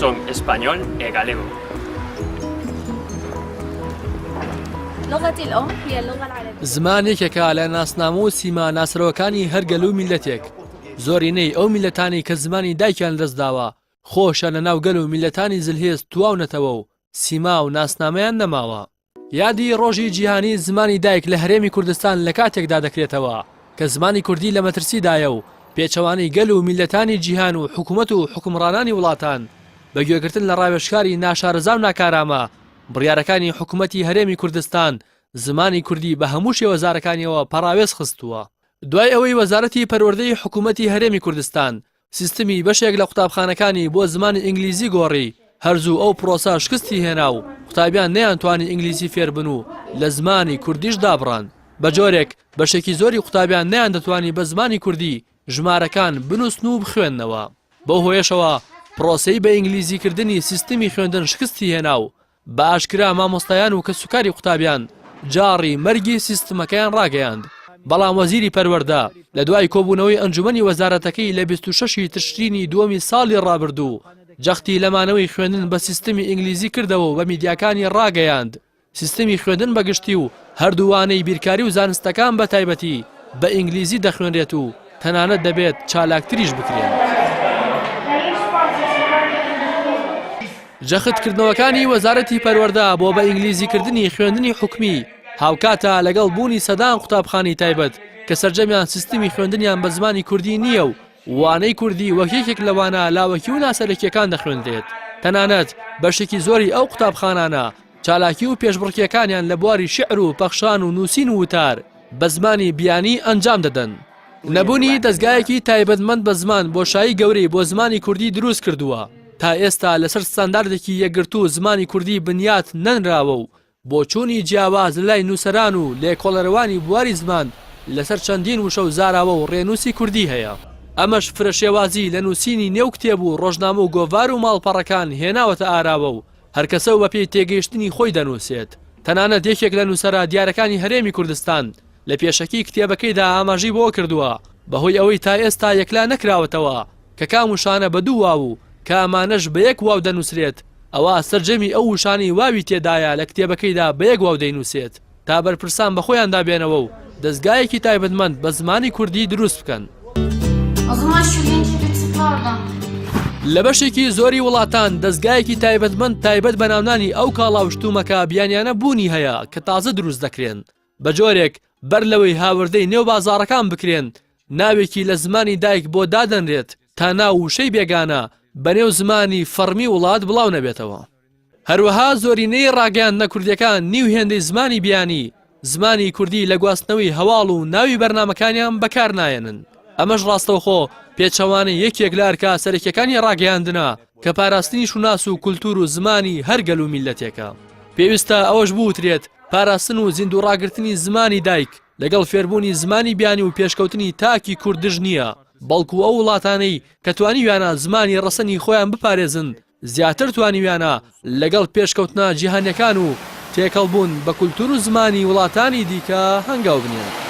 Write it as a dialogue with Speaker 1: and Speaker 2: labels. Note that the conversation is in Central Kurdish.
Speaker 1: son español e galego.
Speaker 2: لغتي الأم هي اللغة العربية.
Speaker 3: زمانێکێکە لە ناسنامە و سیما ناسرەوەکانی هەرگەل و میلەتێک زۆرینەی ئەو میلەتانی کە زمانی دایکیان لەدەستداوە خۆشە لە ناو گەل و میلەتانی زلهێز تواونەتەوە و سیما و ناسنامەیان نەماوە. یادی ڕۆژی جیهانی زمانی دایک لە هەرێمی کوردستان لە کاتێکدا دەکرێتەوە کە زمانی کوردی لە مەترسیدایە و پێچەوانەی گەل و میلەتانی جیهان و حکوومەت و حکومڕانانی وڵاتان بەگوێگرتن لە ڕاوێژکاری ناشارەزا و ناکارامە بڕیارەکانی حکوومەتی هەرێمی کوردستان زمانی کوردی بە هەموو شێوەزارەکانیەوە پەراوێز خستووە. دوای ئەوەی وەزارەتی پەروەردەی حکوومەتی هەرێمی کوردستان سیستمی بەشێک لە قوتابخانەکانی بۆ زمانی ئینگلیزی گۆڕی هەرزوو ئەو پرۆسە شکستی هێنا و قوتابیان نەیانتوانی ئینگلیزی فێر بن و لە زمانی کوردیش دابڕان. بە جۆرێک بەشێکی زۆری قوتابیان نەیان دەتوانی بە زمانی کوردی ژمارەکان بنووسن و بخوێندنەوە. بۆ هۆیشەوە پرۆسەی بە ئینگلیزیکردنی سیستمی خوێندن شکستی هێنا و بە ئاشکرا مامۆستایان و کەسوکاری قوتابیان جاڕی مەرگی سیستمەکەیان ڕاگەیاند. بەڵام وەزیری پەروەردە لە دوای کۆبوونەوەی ئەنجومەنی وەزارەتەکەی لە 26 تشرینی دووەمی ساڵی ڕابردوو جەختی لەمانەوەی خوێندن بە سیستمی ئینگلیزی کردەوە و بە میدیاکانی ڕاگەیاند. سیستمی خوێندن بەگشتی و هەردووانەی بیرکاری و زانستەکان بە تایبەتی بە ئینگلیزی دەخوێنرێت و تەنانەت دەبێت چالاکتریش بکرێن. جەختکردنەوەکانی وەزارەتی پەروەردە بۆ بە ئینگلیزیکردنی خوێندنی حکومی هاوکاتە لەگەڵ بوونی سەدان قوتابخانی تایبەت کە سەرجەمیان سیستمی خوێندنیان بە زمانی کوردی نییە و وانەی کوردی وەکیەکێک لەوانە لاوەکی و ناسەرەکیەکان دەخوێنرێت. تەنانەت بەشێکی زۆری ئەو قوتابخانانە چالاکی و پێشبڕکیەکانیان لە بواری شعر و پەخشان و نووسین و وتار بە زمانی بیانی ئەنجام دەدەن. نەبوونی دەستگایەکی تایبەتمەند بە زمان بۆشایی گەورەی بۆ زمانی کوردی دروست کردووە. تا ئێستا لەسەر ستانداردێکی یەکگرتو زمانی کوردی بنیات نەنراوە و بۆ چوونی جیاواز لای نووسەران و لێکۆڵەرەوانی بواری زمان لەسەر چەندین وشە و زاراوە و ڕێنووسی کوردی هەیە. ئەمەش فرەشێوازی لە نووسینی نێو کتێب و ڕۆژنامە و گۆڤار و ماڵپەڕەکان هێناوەتە ئاراوە و هەرکەسە و بەپێی تێگەیشتنی خۆی دەنووسێت. تەنانەت یەکێک لە نووسەرە دیارەکانی هەرێمی کوردستان لە پێشەکی کتێبەکەیدا ئاماژەی بۆ کردووە بەهۆی ئەوەی تا ئێستا یەکلا نەکراوەتەوە کە کام وشانە بە دوو واو و کە ئەمانەش بە یەک واو دەنووسرێت ئەوە سەرجەمی ئەو وشانی واوی تێدایە لە کتێبەکەیدا بە یەک واو دەینووسێت تا بەرپرسان بە خۆیان دابێنەوە و دەستگایەکی تایبەتمەند بە زمانی کوردی دروست بکەن. لە بەشێکی زۆری وڵاتان دەستگایەکی تایبەتمەند تایبەت بە ناونانی ئەو کاڵاوشتومەکە بیانیانە بوونی هەیە کە تازە دروست دەکرێن. بە جۆرێک بەر لەوەی هاوردەی نێو بازاڕەکان بکرێن ناوێکی لە زمانی دایک بۆ دادەنرێت تا ناو وشەی بێگانە بەنێو زمانی فەرمی وڵات بڵاو نەبێتەوە. هەروەها زۆرینەی ڕاگەیاندنە کوردیەکان نیو هێندەی زمانی بیانی زمانی کوردی لە گواستنەوەی هەواڵ و ناوی بەرنامەکانیان بەکار نایەنن. ئەمەش ڕاستەوخۆ پێچەوانەی یەکێک لە ئەرکا سەرەکیەکانی ڕاگەیاندنە کە پاراستنی شوناس و کولتور و زمانی هەرگەل و میلەتێکە. پێویستە ئەوەش بوترێت پاراستن و زیندوو ڕاگرتنی زمانی دایک لەگەڵ فێربوونی زمانی بیانی و پێشکەوتنی تاکی کوردژ نییە، بەڵکو ئەو وڵاتانەی کە توانیویانە زمانی ڕەسەنی خۆیان بپارێزن زیاتر توانیویانە لەگەڵ پێشکەوتنە جیهانیەکان و تێکەڵبوون بە کولتور و زمانی وڵاتانی دیکە هەنگاو بنێن.